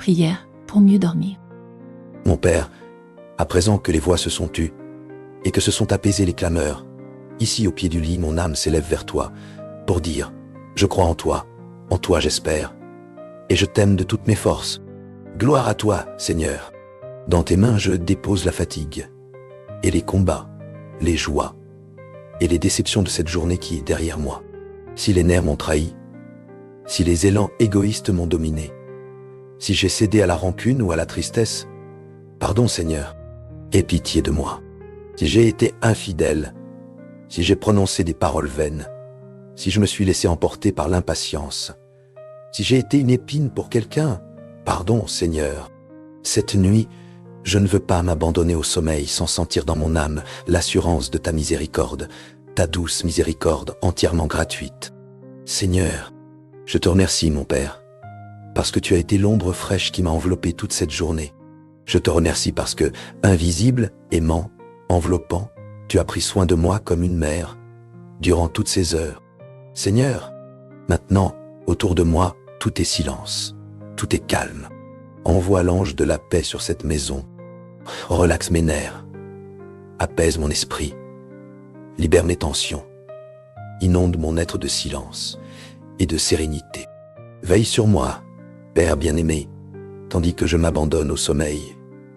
Prière pour mieux dormir. Mon Père, à présent que les voix se sont tues et que se sont apaisées les clameurs, ici au pied du lit, mon âme s'élève vers toi pour dire « Je crois en toi j'espère, et je t'aime de toutes mes forces. Gloire à toi, Seigneur. Dans tes mains je dépose la fatigue et les combats, les joies et les déceptions de cette journée qui est derrière moi. Si les nerfs m'ont trahi, si les élans égoïstes m'ont dominé, si j'ai cédé à la rancune ou à la tristesse, pardon Seigneur, aie pitié de moi. Si j'ai été infidèle, si j'ai prononcé des paroles vaines, si je me suis laissé emporter par l'impatience, si j'ai été une épine pour quelqu'un, pardon Seigneur. Cette nuit, je ne veux pas m'abandonner au sommeil sans sentir dans mon âme l'assurance de ta miséricorde, ta douce miséricorde entièrement gratuite. Seigneur, je te remercie mon Père, parce que tu as été l'ombre fraîche qui m'a enveloppé toute cette journée. Je te remercie parce que, invisible, aimant, enveloppant, tu as pris soin de moi comme une mère, durant toutes ces heures. Seigneur, maintenant, autour de moi, tout est silence, tout est calme. Envoie l'ange de la paix sur cette maison. Relaxe mes nerfs, apaise mon esprit, libère mes tensions, inonde mon être de silence et de sérénité. Veille sur moi, Père bien-aimé, tandis que je m'abandonne au sommeil,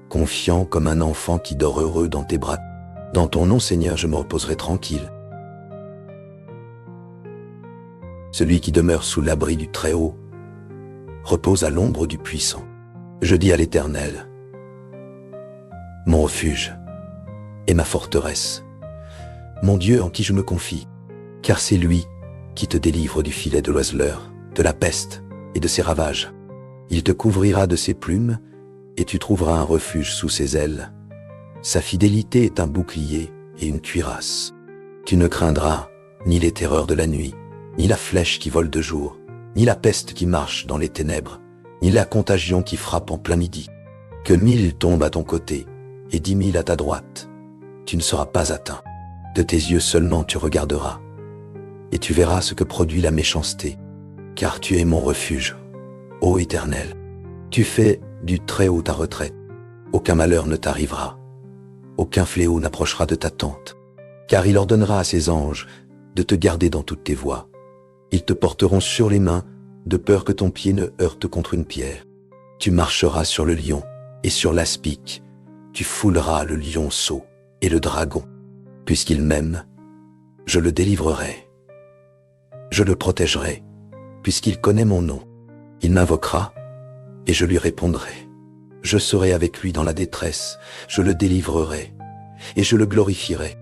confiant comme un enfant qui dort heureux dans tes bras. Dans ton nom, Seigneur, je me reposerai tranquille. Celui qui demeure sous l'abri du Très-Haut repose à l'ombre du Puissant. Je dis à l'Éternel, mon refuge et ma forteresse, mon Dieu en qui je me confie, car c'est lui qui te délivre du filet de l'oiseleur, de la peste et de ses ravages. Il te couvrira de ses plumes et tu trouveras un refuge sous ses ailes. Sa fidélité est un bouclier et une cuirasse. Tu ne craindras ni les terreurs de la nuit, ni la flèche qui vole de jour, ni la peste qui marche dans les ténèbres, ni la contagion qui frappe en plein midi. Que 1000 tombent à ton côté et 10 000 à ta droite, tu ne seras pas atteint. De tes yeux seulement tu regarderas, et tu verras ce que produit la méchanceté, car tu es mon refuge, ô Éternel. Tu fais du Très-Haut ta retraite, aucun malheur ne t'arrivera, aucun fléau n'approchera de ta tente, car il ordonnera à ses anges de te garder dans toutes tes voies. Ils te porteront sur les mains, de peur que ton pied ne heurte contre une pierre. Tu marcheras sur le lion et sur l'aspic, tu fouleras le lionceau et le dragon. Puisqu'il m'aime, je le délivrerai. Je le protégerai, puisqu'il connaît mon nom. Il m'invoquera, et je lui répondrai. Je serai avec lui dans la détresse, je le délivrerai, et je le glorifierai.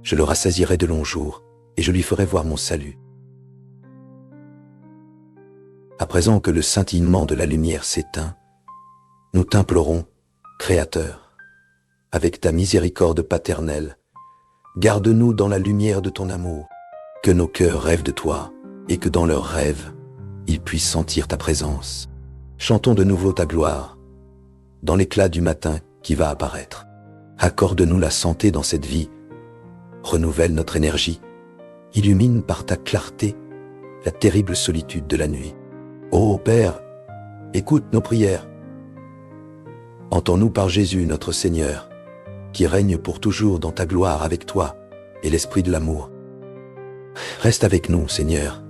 Je le rassasierai de longs jours, et je lui ferai voir mon salut. À présent que le scintillement de la lumière s'éteint, nous t'implorons, Créateur, avec ta miséricorde paternelle, garde-nous dans la lumière de ton amour, que nos cœurs rêvent de toi, et que dans leurs rêves, ils puissent sentir ta présence. Chantons de nouveau ta gloire, dans l'éclat du matin qui va apparaître. Accorde-nous la santé dans cette vie, renouvelle notre énergie, illumine par ta clarté la terrible solitude de la nuit. Ô Père, écoute nos prières. Entends-nous par Jésus notre Seigneur, qui règne pour toujours dans ta gloire avec toi et l'esprit de l'amour. Reste avec nous, Seigneur,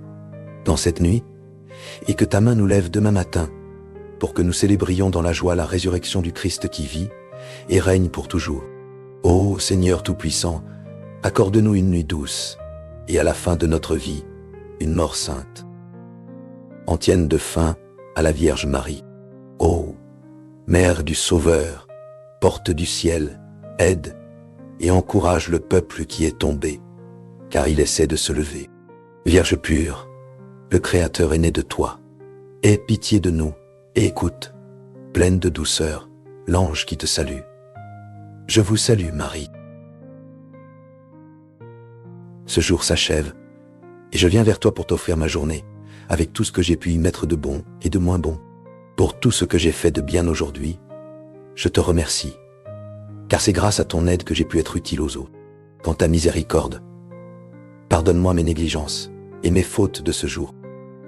dans cette nuit, et que ta main nous lève demain matin, pour que nous célébrions dans la joie la résurrection du Christ qui vit et règne pour toujours. Ô Seigneur Tout-Puissant, accorde-nous une nuit douce, et à la fin de notre vie, une mort sainte. En tienne de fin à la Vierge Marie. Ô Mère du Sauveur, porte du ciel, aide et encourage le peuple qui est tombé, car il essaie de se lever. Vierge pure, le Créateur est né de toi. Aie pitié de nous et écoute, pleine de douceur, l'ange qui te salue. Je vous salue, Marie. Ce jour s'achève, et je viens vers toi pour t'offrir ma journée, avec tout ce que j'ai pu y mettre de bon et de moins bon. Pour tout ce que j'ai fait de bien aujourd'hui, je te remercie, car c'est grâce à ton aide que j'ai pu être utile aux autres. Dans ta miséricorde, pardonne-moi mes négligences et mes fautes de ce jour.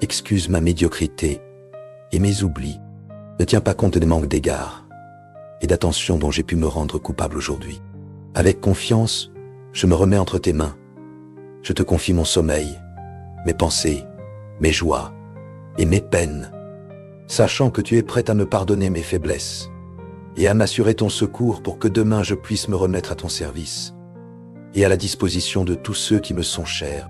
Excuse ma médiocrité et mes oublis. ne tient pas compte des manques d'égards et d'attention dont j'ai pu me rendre coupable aujourd'hui. Avec confiance, je me remets entre tes mains. Je te confie mon sommeil, mes pensées, mes joies et mes peines, sachant que tu es prête à me pardonner mes faiblesses et à m'assurer ton secours pour que demain je puisse me remettre à ton service et à la disposition de tous ceux qui me sont chers.